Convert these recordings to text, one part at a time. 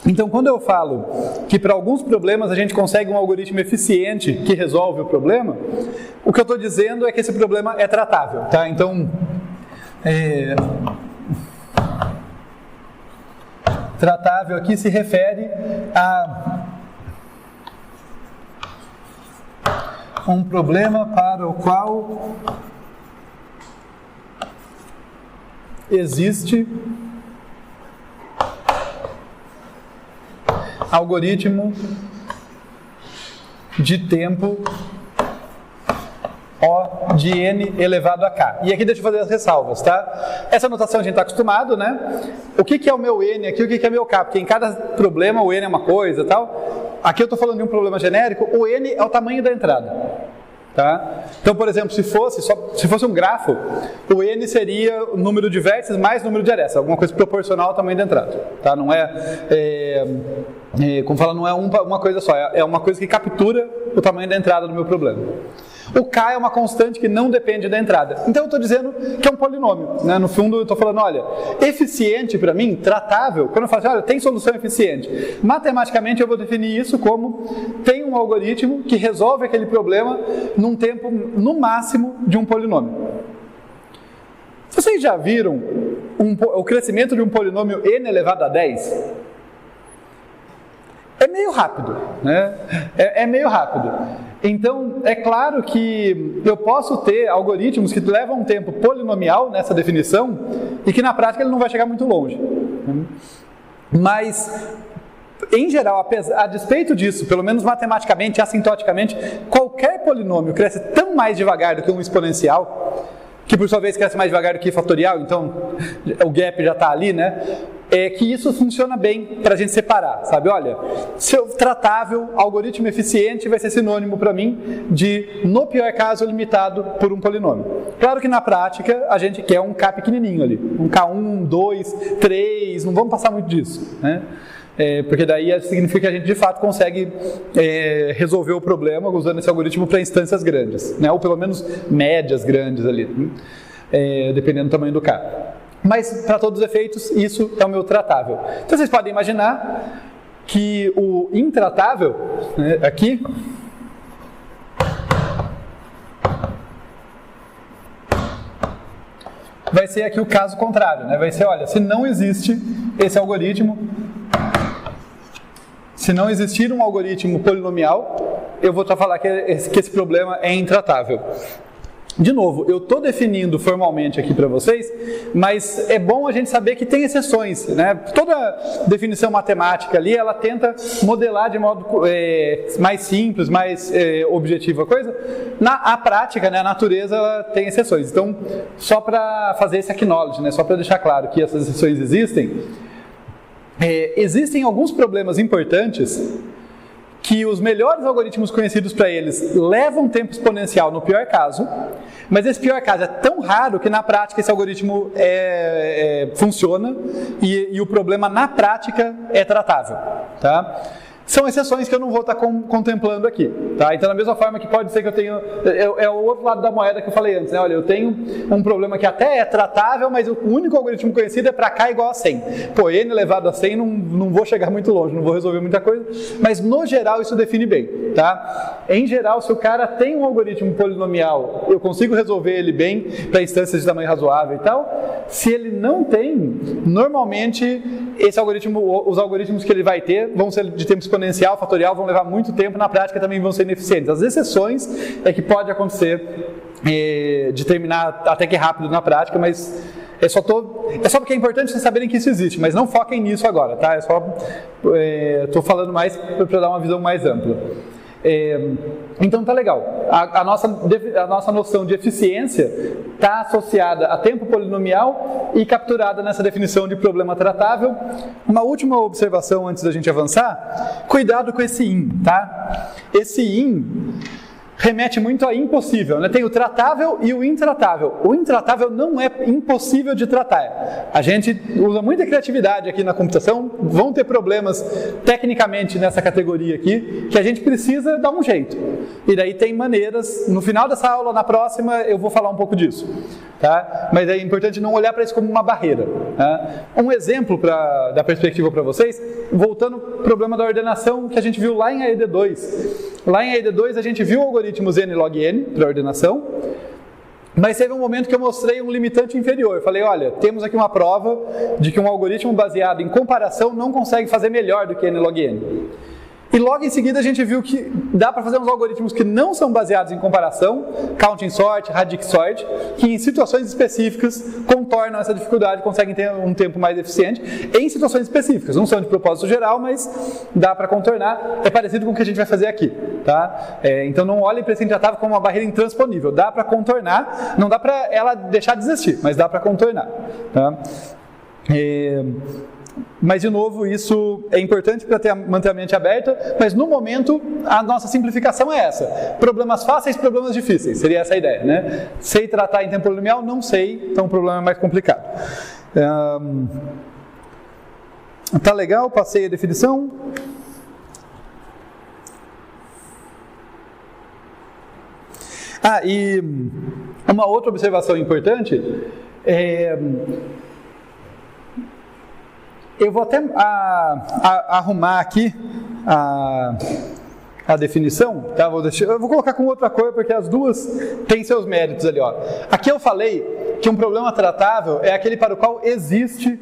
Então, quando eu falo que para alguns problemas a gente consegue um algoritmo eficiente que resolve o problema, o que eu estou dizendo é que esse problema é tratável, tá? Então, tratável aqui se refere a um problema para o qual existe algoritmo de tempo O de n elevado a k. E aqui deixa eu fazer as ressalvas, tá? Essa notação a gente está acostumado, né? O que é o meu n aqui, o que é meu k? Porque em cada problema o n é uma coisa e tal. Aqui eu estou falando de um problema genérico, o n é o tamanho da entrada. Tá? Então, por exemplo, se fosse um grafo, o n seria o número de vértices mais número de arestas, alguma coisa proporcional ao tamanho da entrada. Tá? Não como fala, não é uma coisa só, é uma coisa que captura o tamanho da entrada do meu problema. O k é uma constante que não depende da entrada. Então eu estou dizendo que é um polinômio, né? No fundo eu estou falando, olha, eficiente para mim, tratável, quando eu falo assim, olha, tem solução eficiente. Matematicamente eu vou definir isso como tem um algoritmo que resolve aquele problema num tempo, no máximo, de um polinômio. Vocês já viram o crescimento de um polinômio n elevado a 10? É meio rápido, né? É meio rápido. Então, é claro que eu posso ter algoritmos que levam um tempo polinomial nessa definição e que na prática ele não vai chegar muito longe. Mas, em geral, a despeito disso, pelo menos matematicamente, assintoticamente, qualquer polinômio cresce tão mais devagar do que um exponencial, que por sua vez cresce mais devagar do que fatorial, então o gap já está ali, né? É que isso funciona bem para a gente separar, sabe? Olha, seu tratável, algoritmo eficiente vai ser sinônimo para mim de, no pior caso, limitado por um polinômio. Claro que na prática a gente quer um k pequenininho ali, um k1, 2, 3, não vamos passar muito disso, né? Porque daí significa que a gente de fato consegue resolver o problema usando esse algoritmo para instâncias grandes, né? Ou pelo menos médias grandes ali, dependendo do tamanho do k. Mas, para todos os efeitos, isso é o meu tratável. Então, vocês podem imaginar que o intratável, né, aqui, vai ser aqui o caso contrário, né? Vai ser, olha, se não existe esse algoritmo, se não existir um algoritmo polinomial, eu vou falar que esse problema é intratável. De novo, eu estou definindo formalmente aqui para vocês, mas é bom a gente saber que tem exceções, né? Toda definição matemática ali, ela tenta modelar de modo mais simples, mais objetivo a coisa. A prática, né, a natureza, ela tem exceções. Então, só para fazer esse acknowledge, né, só para deixar claro que essas exceções existem, existem alguns problemas importantes que os melhores algoritmos conhecidos para eles levam tempo exponencial no pior caso, mas esse pior caso é tão raro que na prática esse algoritmo funciona e o problema na prática é tratável, tá? São exceções que eu não vou estar contemplando aqui, tá? Então, da mesma forma que pode ser que eu tenha... É o outro lado da moeda que eu falei antes, né? Olha, eu tenho um problema que até é tratável, mas o único algoritmo conhecido é para k igual a 100. Pô, n elevado a 100 não vou chegar muito longe, não vou resolver muita coisa, mas no geral isso define bem, tá? Em geral, se o cara tem um algoritmo polinomial, eu consigo resolver ele bem para instâncias de tamanho razoável e tal. Se ele não tem, normalmente esse algoritmo, os algoritmos que ele vai ter vão ser de tempo exponencial, fatorial, vão levar muito tempo, na prática também vão ser ineficientes. As exceções é que pode acontecer de terminar até que rápido na prática, mas é só porque é importante vocês saberem que isso existe, mas não foquem nisso agora, tá? Estou falando mais para dar uma visão mais ampla. Então tá legal, a nossa noção de eficiência está associada a tempo polinomial e capturada nessa definição de problema tratável. Uma última observação antes da gente avançar: cuidado com esse in, tá? Esse in remete muito a impossível, né? Tem o tratável e o intratável. O intratável não é impossível de tratar. A gente usa muita criatividade aqui na computação, vão ter problemas tecnicamente nessa categoria aqui, que a gente precisa dar um jeito. E daí tem maneiras, no final dessa aula, na próxima, eu vou falar um pouco disso. Tá? Mas é importante não olhar para isso como uma barreira. Tá? Um exemplo da perspectiva para vocês, voltando ao problema da ordenação que a gente viu lá em AED2. Lá em AED2 a gente viu o algoritmo n log n para ordenação, mas teve um momento que eu mostrei um limitante inferior. Eu falei, olha, temos aqui uma prova de que um algoritmo baseado em comparação não consegue fazer melhor do que n log n. E logo em seguida a gente viu que dá para fazer uns algoritmos que não são baseados em comparação, counting sort, radix sort, que em situações específicas contornam essa dificuldade, conseguem ter um tempo mais eficiente em situações específicas. Não são de propósito geral, mas dá para contornar. É parecido com o que a gente vai fazer aqui. Tá? Então não olhem para esse intratável como uma barreira intransponível. Dá para contornar, não dá para ela deixar de existir, mas dá para contornar. Tá? Mas, de novo, isso é importante para manter a mente aberta, mas no momento a nossa simplificação é essa. Problemas fáceis, problemas difíceis, seria essa a ideia, né? Sei tratar em tempo polinomial? Não sei, então o problema é mais complicado. Tá legal? Passei a definição. E uma outra observação importante é... Eu vou até arrumar aqui a definição, tá? Eu vou colocar com outra cor porque as duas têm seus méritos ali, ó. Aqui eu falei que um problema tratável é aquele para o qual existe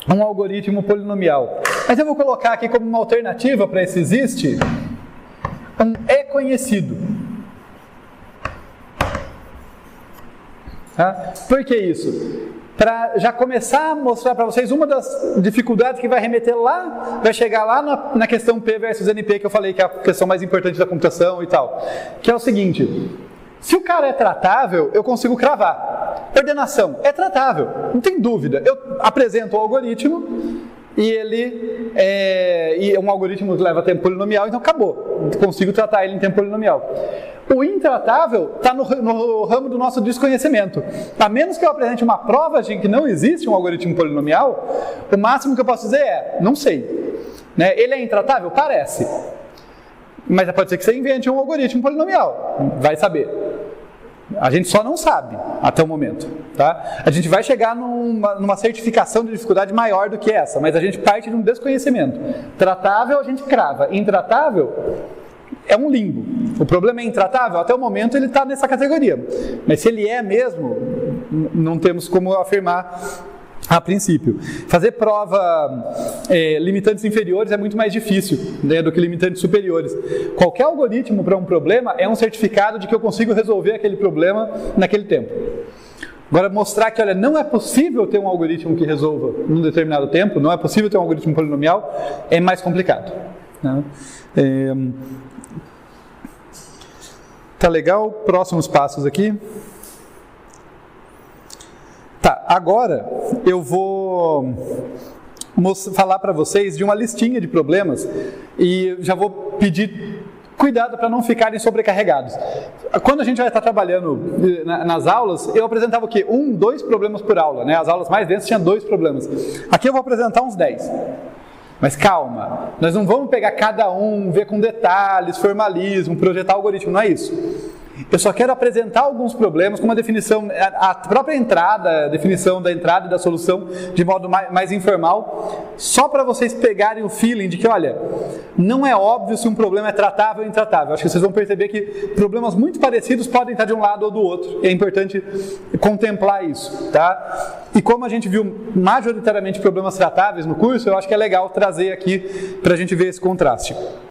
um algoritmo polinomial. Mas eu vou colocar aqui como uma alternativa para esse existe, um é conhecido. Tá? Por que isso? Para já começar a mostrar para vocês uma das dificuldades que vai remeter lá, vai chegar lá na questão P versus NP, que eu falei que é a questão mais importante da computação e tal, que é o seguinte: se o cara é tratável, eu consigo cravar. Ordenação é tratável, não tem dúvida. Eu apresento o algoritmo e ele é um algoritmo que leva tempo polinomial, então acabou, consigo tratar ele em tempo polinomial. O intratável está no ramo do nosso desconhecimento. A menos que eu apresente uma prova de que não existe um algoritmo polinomial, o máximo que eu posso dizer é, não sei. Né? Ele é intratável? Parece. Mas pode ser que você invente um algoritmo polinomial. Vai saber. A gente só não sabe até o momento. Tá? A gente vai chegar numa certificação de dificuldade maior do que essa, mas a gente parte de um desconhecimento. Tratável a gente crava. Intratável é um limbo. O problema é intratável? Até o momento ele está nessa categoria. Mas se ele é mesmo, não temos como afirmar a princípio. Fazer prova limitantes inferiores é muito mais difícil, né, do que limitantes superiores. Qualquer algoritmo para um problema é um certificado de que eu consigo resolver aquele problema naquele tempo. Agora, mostrar que, olha, não é possível ter um algoritmo que resolva num determinado tempo, não é possível ter um algoritmo polinomial, é mais complicado. Né? Tá legal? Próximos passos aqui. Tá, agora eu vou falar para vocês de uma listinha de problemas e já vou pedir cuidado para não ficarem sobrecarregados. Quando a gente vai estar trabalhando nas aulas, eu apresentava o quê? 2 problemas por aula, né? As aulas mais densas tinham 2 problemas. Aqui eu vou apresentar uns 10. Mas calma, nós não vamos pegar cada um, ver com detalhes, formalismo, projetar algoritmo, não é isso. Eu só quero apresentar alguns problemas com uma definição, a própria entrada, a definição da entrada e da solução de modo mais informal, só para vocês pegarem o feeling de que, olha, não é óbvio se um problema é tratável ou intratável. Acho que vocês vão perceber que problemas muito parecidos podem estar de um lado ou do outro. É importante contemplar isso, tá? E como a gente viu majoritariamente problemas tratáveis no curso, eu acho que é legal trazer aqui para a gente ver esse contraste.